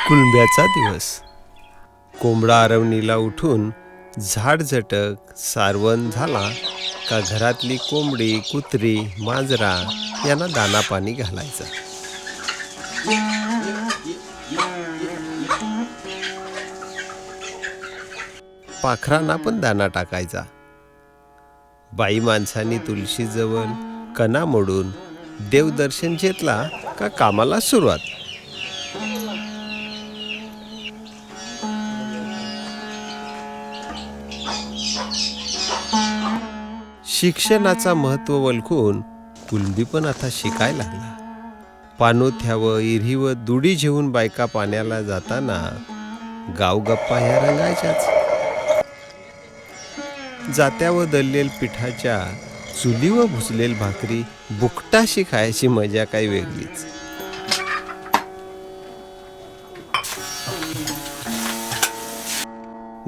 कुळंब्याचा दिवस. कोंबडा आरवणीला उठून झाड झटक सारवण झाला का घरातली कोंबडी, कुत्री, मांजरा यांना दाना पाणी घालायचा. पाखरांना पण दाना टाकायचा. बाई माणसांनी तुळशीजवळ कणा मोडून देवदर्शन घेतला का कामाला सुरुवात. शिक्षणाचा महत्त्व ओळखून कुलबी पण आता शिकायला लागला. पाणोथ्यावर इरीवर दुडी घेऊन बायका पाण्याला जाताना गाव गप्पा ह्या रंगायच्याच. जात्यावर दळलेल पिठाच्या चुलीवर भुजलेल भाकरी बुकटाशी खायची मजा काही वेगळीच.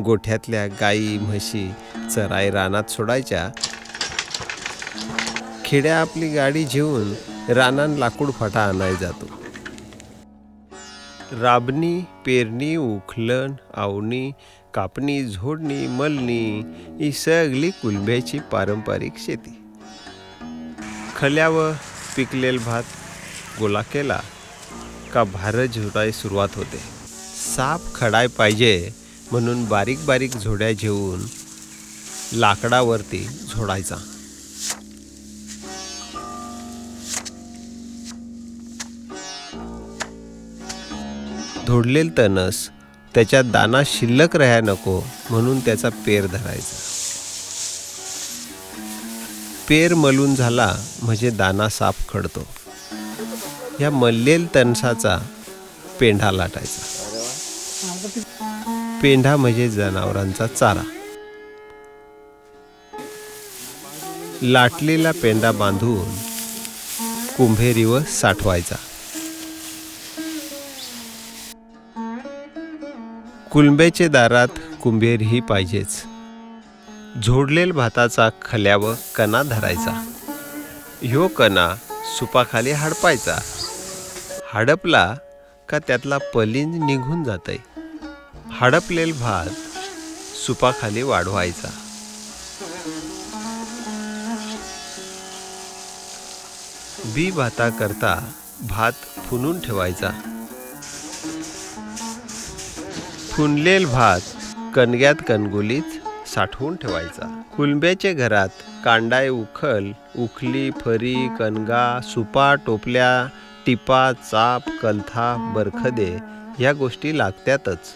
गोठ्यातल्या गाई म्हशी चराई रानात सोडायच्या. खेड्या आपली गाडी घेऊन रानात लाकूड फाटा आणाय जातो. राबणी, पेरणी, उखलन, आवणी, कापणी, झोडणी, मलणी ही सगळी कुलब्याची पारंपरिक शेती. खल्यावर पिकलेल भात गोळा केला का भार झोडाय सुरुवात होते. साप खडाय पाहिजे म्हणून बारीक बारीक झोड्या घेऊन लाकडावरती झोडायचा. धोडलेल तणस त्याच्यात दाना शिल्लक राहाय नको म्हणून त्याचा पेर धरायचा. पेर मलून झाला म्हणजे दाना साफ खडतो. या मललेल तणसाचा पेंढा लाटायचा. पेंढा म्हणजे जनावरांचा चारा. लाटलेला पेंढा बांधून कुंभेरीवर साठवायचा. कुलंब्याचे दारात कुंभेर ही पाहिजेच. झोडलेल भाताचा खल्यावर कणा धरायचा. ह्यो कणा सुपाखाली हडपायचा. हडपला का त्यातला पलिंज निघून जातय. हडपलेल भात सुपाखाली वाढवायचा. बी भाता करता भात फुनून ठेवायचा. फुनलेल भात कणग्यात कणगुलीत साठवून ठेवायचा. कुलंब्याच्या घरात कांडाय, उखल, उखली, फरी, कणगा, सुपा, टोपल्या, टिपा, चाप, कलथा, बरखदे ह्या गोष्टी लागतातच.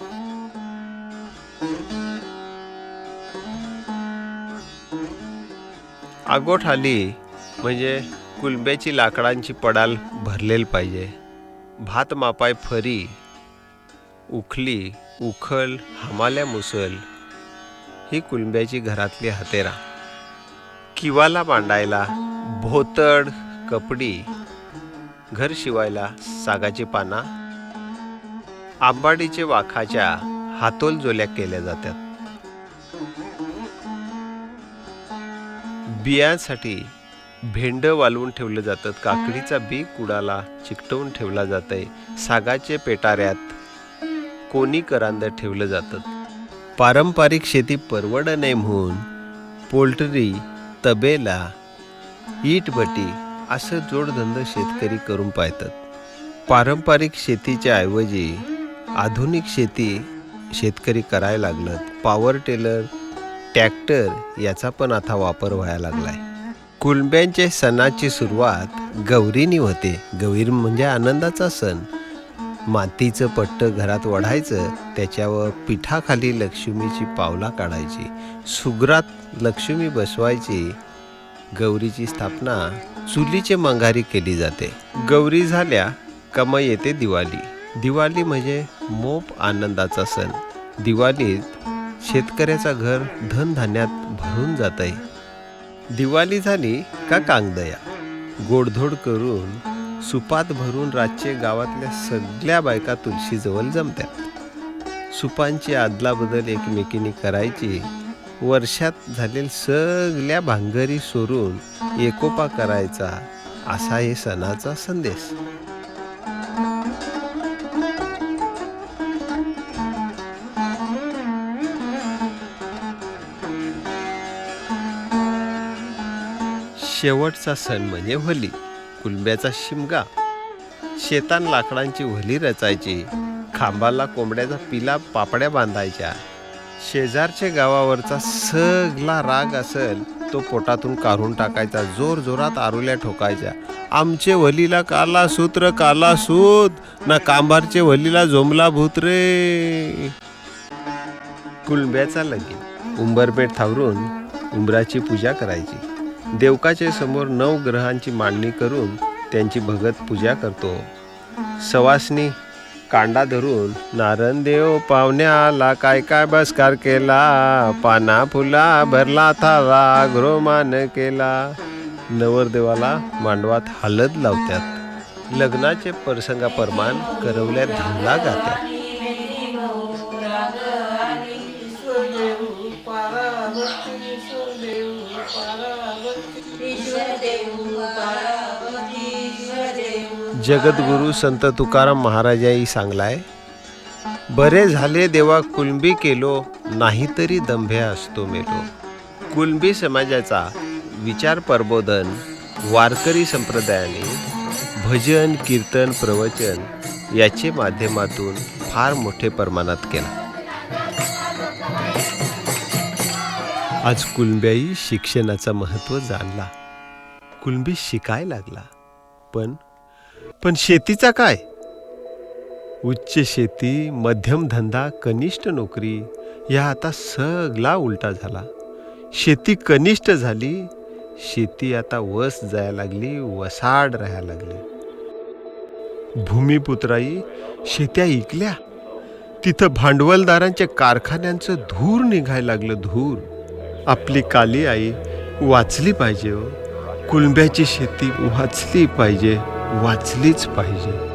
आगोठ आली म्हणजे कुलंब्याची लाकडांची पडाल भरलेल पाहिजे. भात मापाय फरी, उखली, उखल, हमाल्या मुसल ही कुलंब्याची घरातली हतेरा. किवाला मांडायला भोतड, कपडी, घर शिवायला सागाची पाना, आंबाडीचे वाखाच्या हातोल जोल्या केल्या जातात. बियांसाठी भेंड वालवून ठेवलं जातात. काकडीचा बी कुडाला चिकटवून ठेवला जातंय. सागाचे पेटाऱ्यात कोणी करांद ठेवलं जातं. पारंपरिक शेती परवड नये म्हणून पोल्ट्री, तबेला, ईटभट्टी असं जोडधंद शेतकरी करून पाहतात. पारंपरिक शेतीच्या ऐवजी आधुनिक शेती शेतकरी करायला लागलं. पॉवर टेलर, ट्रॅक्टर याचा पण आता वापर व्हायला लागलाय. कुलंब्यांच्या सणाची सुरुवात गौरीनी होते. गौरी म्हणजे आनंदाचा सण. मातीचं पट्ट घरात वढायचं. त्याच्यावर पिठाखाली लक्ष्मीची पावला काढायची. सुगरात लक्ष्मी बसवायची. गौरीची स्थापना चुलीचे माघारी केली जाते. गौरी झाल्या का मग येते दिवाळी. दिवाळी म्हणजे मोप आनंदाचा सण. दिवाळीत शेतकऱ्याचा घर धनधान्यात भरून जातंय. दिवाळी झाली का कांगदया. गोडधोड करून सुपात भरून रातचे गावातल्या सगळ्या बायका तुळशीजवळ जमतात. सुपांची आदलाबदल एकमेकींनी करायची. वर्षात झालेल्या सगळ्या भांगरी सोडून एकोपा करायचा असा हे सणाचा संदेश. शेवटचा सण म्हणजे होली. कुलब्याचा शिमगा. शेतान लाकडांची व्हली रचायची. खांबाला कोंबड्याचा पिला पापड्या बांधायच्या. शेजारच्या गावावरचा सगळा राग असेल तो पोटातून काढून टाकायचा. जोर जोरात आरुल्या ठोकायच्या. आमचे वलीला काला सूत्र काला सूत ना कांबारचे वलीला जोमला भूत रे. कुलब्याचा लगीन. उंबरपेठ थावरून उंबराची पूजा करायची. देवकाच्या समोर 9 ग्रहांची मांडणी करून त्यांची भगत पूजा करतो. सवासनी कांडा धरून नारण देव पाहुण्याला काय काय बसकार केला. पाना फुला भरला थावा गृहमान केला. नवरदेवाला मांडवात हळद लावतात. लग्नाचे प्रसंगाप्रमाण करवल्या धुंडा गातात. जगद्गुरु संत तुकाराम महाराजांनी सांगलाय, बरे झाले देवा कुलबी केलो, नाहीतरी दंभ्या असतो मेलो. कुलबी समाजाचा विचार प्रबोधन वारकरी संप्रदायाने भजन कीर्तन प्रवचन याचे माध्यमातून फार मोठे प्रमाणात केला. आज कुलब्याही शिक्षणाचं महत्त्व जाणला. कुलबी शिकाय लागला. पण शेतीचा काय? उच्च शेती, मध्यम धंदा, कनिष्ठ नोकरी या आता सगळा उलटा झाला. शेती कनिष्ठ झाली. शेती आता वस जायला लागली, वसाड राहायला लागली. भूमिपुत्राई शेत्या ऐकल्या. तिथं भांडवलदारांच्या कारखान्यांचं धूर निघायला लागलं. धूर. आपली काली आई वाचली पाहिजे. कुलब्याची शेती वाचली पाहिजे, वाचलीच पाहिजे.